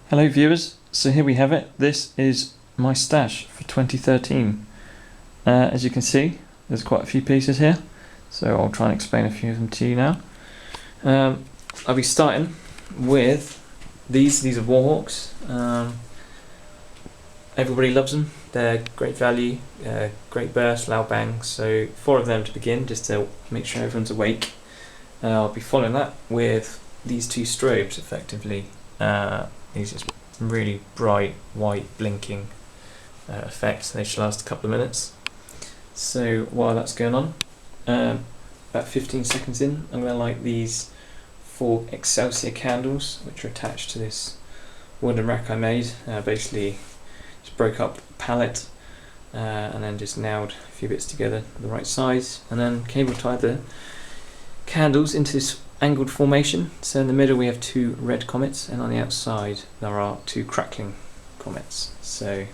Hello viewers, so here we have it. This is my stash for 2013. As you can see, there's quite a few pieces here, so I'll try and explain a few of them to you now. I'll be starting with these are Warhawks. Everybody loves them, they're great value, great burst, loud bang, so 4 of them to begin, just to make sure everyone's awake. I'll be following that with these 2 strobes effectively. These just really bright white blinking effects. They should last a couple of minutes. So while that's going on, about 15 seconds in, I'm going to light these 4 Excelsior candles, which are attached to this wooden rack I made. Basically, just broke up a pallet and then just nailed a few bits together the right size, and then cable tied the candles into this angled formation. So in the middle we have 2 red comets, and on the outside there are 2 crackling comets. So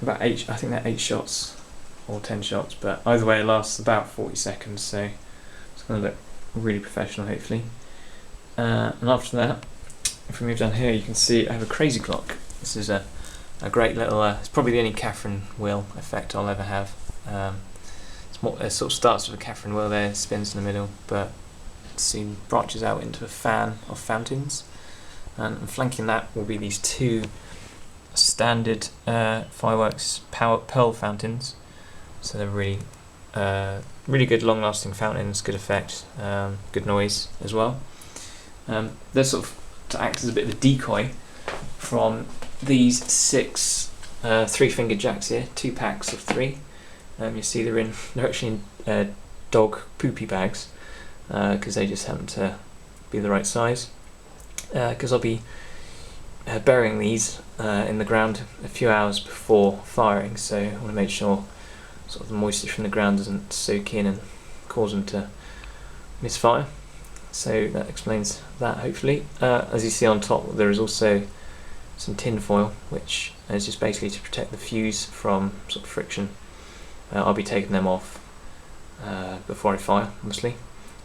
about 8, I think they're 8 shots or 10 shots, but either way it lasts about 40 seconds, so it's going to look really professional hopefully. And after that, if we move down here, you can see I have a crazy clock. This is a great little, it's probably the only Catherine wheel effect I'll ever have. It sort of starts with a Catherine wheel there, spins in the middle, but soon branches out into a fan of fountains, and flanking that will be these 2 standard Fireworks pearl fountains. So they're really good long-lasting fountains, good effect, good noise as well. They're sort of to act as a bit of a decoy from these 6 3-fingered jacks here, 2 packs of 3. You see they're actually in dog poopy bags, because they just happen to be the right size. Because I'll be burying these in the ground a few hours before firing, so I want to make sure sort of the moisture from the ground doesn't soak in and cause them to misfire. So that explains that hopefully. As you see on top, there is also some tin foil, which is just basically to protect the fuse from sort of friction. I'll be taking them off before I fire, obviously.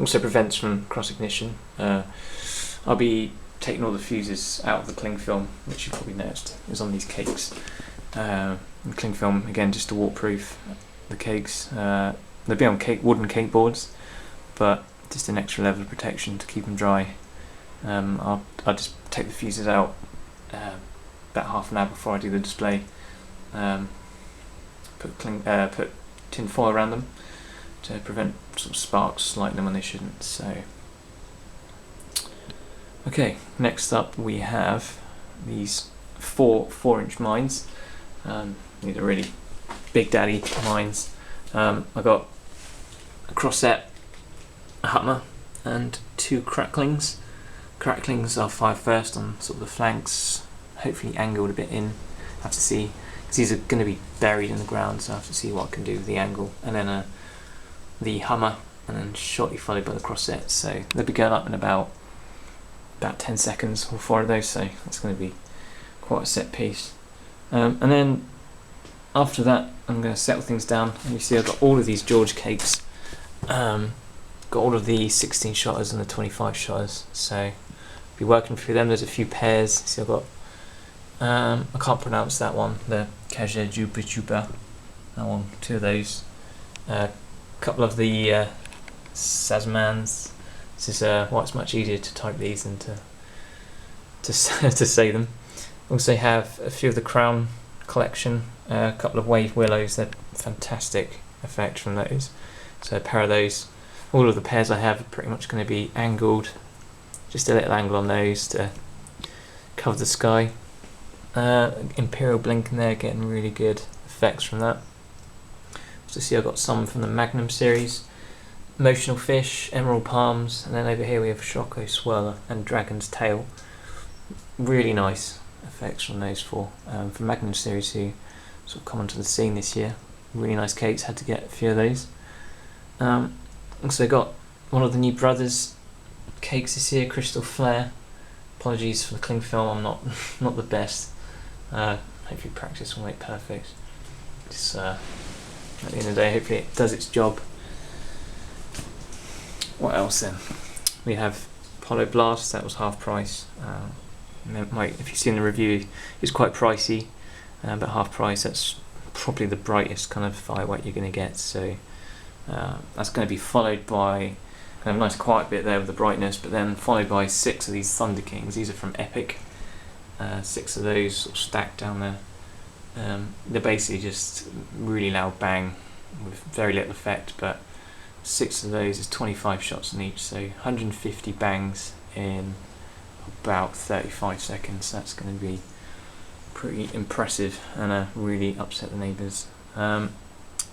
Also prevents from cross ignition. I'll be taking all the fuses out of the cling film, which you probably noticed is on these cakes. The cling film, again, just to waterproof the cakes. They'll be on wooden cake boards, but just an extra level of protection to keep them dry. I'll just take the fuses out about half an hour before I do the display. Put tin foil around them to prevent sort of sparks lighting them when they shouldn't. So, okay, next up we have these 4 4-inch mines. These are really big daddy mines. I got a crossette, a Hutmer, and 2 cracklings. Cracklings are 5 first on sort of the flanks, hopefully angled a bit in. I have to see, because these are going to be buried in the ground, so I have to see what I can do with the angle. And then the Hummer, and then shortly followed by the crossette. So they'll be going up in about 10 seconds, all 4 of those, so that's going to be quite a set piece. And then after that I'm going to settle things down, and you see I've got all of these George cakes. Got all of the 16 shotters and the 25 shotters, so I'll be working through them. There's a few pairs. See, I've got I can't pronounce that one, the Kaja Juba Juba, that one, 2 of those. A couple of the Sazmans. This is it's much easier to type these than to say them. Also have a few of the Crown collection, a couple of Wave Willows. They're fantastic effect from those. So a pair of those. All of the pairs I have are pretty much going to be angled, just a little angle on those to cover the sky. Imperial Blink in there, getting really good effects from that. So see I've got some from the Magnum series, Emotional Fish, Emerald Palms, and then over here we have Shocko Swirler and Dragon's Tail. Really nice effects from those 4 from Magnum series, who sort of come onto the scene this year. Really nice cakes, had to get a few of those. Also got one of the New Brothers cakes this year, Crystal Flare. Apologies for the cling film, I'm not the best. Hopefully practice will make perfect. Just at the end of the day, hopefully it does its job. What else then? We have Apollo Blast, that was half price. if you've seen the review, it's quite pricey, but half price. That's probably the brightest kind of firework you're going to get. So that's going to be followed by kind of a nice quiet bit there with the brightness, but then followed by 6 of these Thunder Kings. These are from Epic. 6 of those sort of stacked down there. They're basically just really loud bang with very little effect, but 6 of those is 25 shots in each, so 150 bangs in about 35 seconds. That's going to be pretty impressive and really upset the neighbours.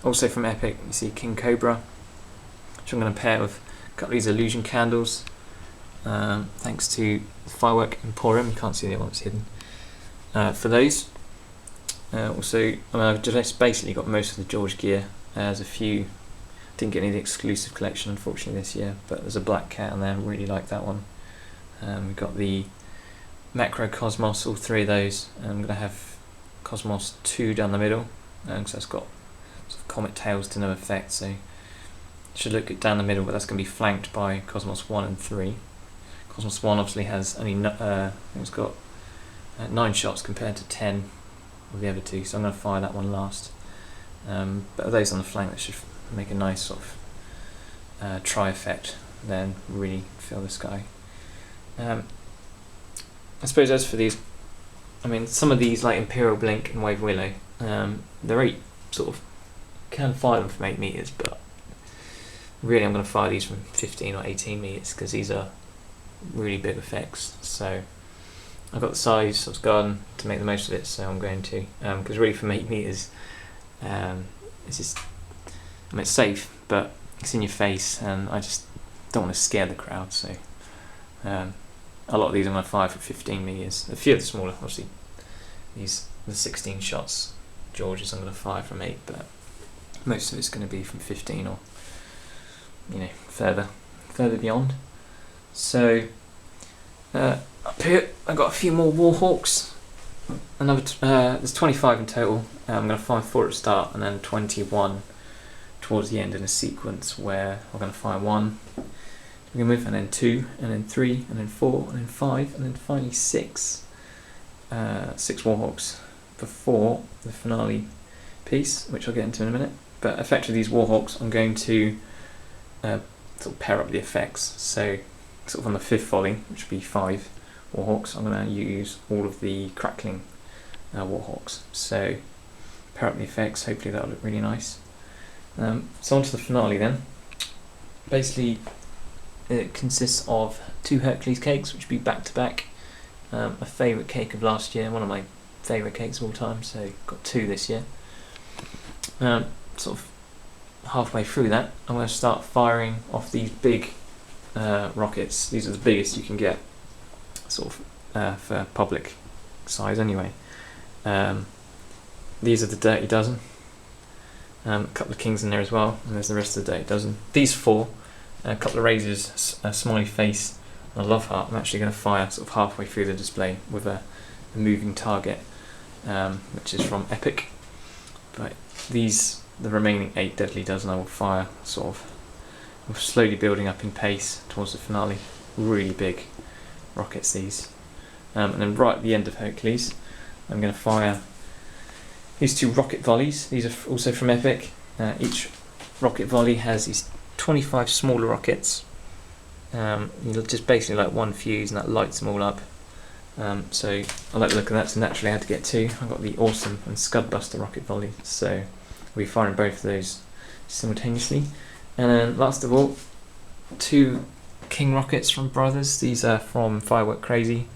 Also from Epic, you see King Cobra, which I'm going to pair with a couple of these illusion candles. Thanks to Firework Emporium, you can't see the other one, it's hidden. For those. Also, I've just basically got most of the George gear. There's a few, didn't get any of the exclusive collection unfortunately this year, but there's a black cat in there, really like that one. We've got the Macro Cosmos, all 3 of those. I'm going to have Cosmos 2 down the middle, because that's got sort of comet tails to no effect, so should look at down the middle, but that's going to be flanked by Cosmos 1 and 3. Cosmos 1 obviously has only, it's got 9 shots compared to 10 of the other 2, so I'm going to fire that one last. But those on the flank, that should make a nice sort of tri effect, then really fill the sky. I suppose as for these, I mean, some of these like Imperial Blink and Wave Willow, they're 8 sort of, can fire them from 8 meters, but really I'm going to fire these from 15 or 18 meters because these are really big effects. So I've got the size of garden to make the most of it, so I'm going to, because really from 8 meters, it's just, I mean, it's safe, but it's in your face, and I just don't want to scare the crowd. So a lot of these I'm going to fire for 15 meters. A few of the smaller, obviously, the 16 shots Georges I'm going to fire from 8, but most of it's going to be from 15 or further beyond. So up here I've got a few more Warhawks. There's 25 in total. I'm going to fire 4 at the start and then 21 towards the end in a sequence where I'm going to fire 1, we're going to move, and then 2, and then 3, and then 4, and then 5, and then finally 6. 6 Warhawks before the finale piece, which I'll get into in a minute. But effectively these Warhawks, I'm going to sort of pair up the effects. So sort of on the 5th volley, which would be 5 Warhawks, I'm going to use all of the crackling Warhawks. So pair up the effects, hopefully that'll look really nice. So on to the finale then. Basically it consists of 2 Hercules cakes, which would be back to back. My favourite cake of last year, one of my favourite cakes of all time, so got 2 this year. Sort of halfway through that, I'm going to start firing off these big rockets. These are the biggest you can get, sort of for public size anyway. These are the Dirty Dozen. A couple of kings in there as well, and there's the rest of the Dirty Dozen. These 4, a couple of razors, a smiley face, and a love heart. I'm actually going to fire sort of halfway through the display with a moving target, which is from Epic. But these, the remaining 8 Deadly Dozen, I will fire sort of slowly building up in pace towards the finale. Really big rockets these. And then right at the end of Hercules, I'm going to fire these 2 rocket volleys. These are also from Epic. Each rocket volley has these 25 smaller rockets. You just basically like one fuse, and that lights them all up. So I like the look of that, so naturally I had to get 2. I've got the Awesome and Scudbuster rocket volley, so we'll be firing both of those simultaneously. And then last of all, 2 King rockets from Brothers. These are from Firework Crazy.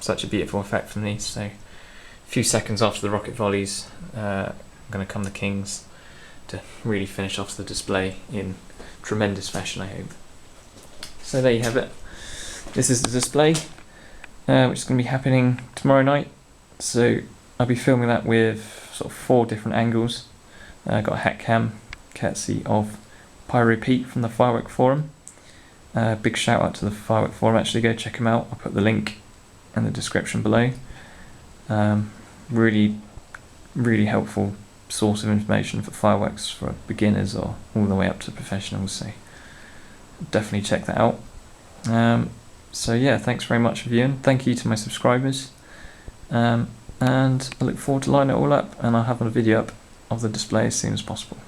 Such a beautiful effect from these. So a few seconds after the rocket volleys, I'm going to come the Kings to really finish off the display in tremendous fashion, I hope. So there you have it. This is the display, which is going to be happening tomorrow night. So I'll be filming that with sort of 4 different angles. I've got a hat cam, courtesy of Pyro Pete from the Firework Forum. Big shout out to the Firework Forum, actually go check them out. I'll put the link in the description below. Really, really helpful source of information for fireworks for beginners or all the way up to professionals, so definitely check that out. So yeah, thanks very much for viewing. Thank you to my subscribers. And I look forward to lining it all up, and I'll have a video up of the display as soon as possible.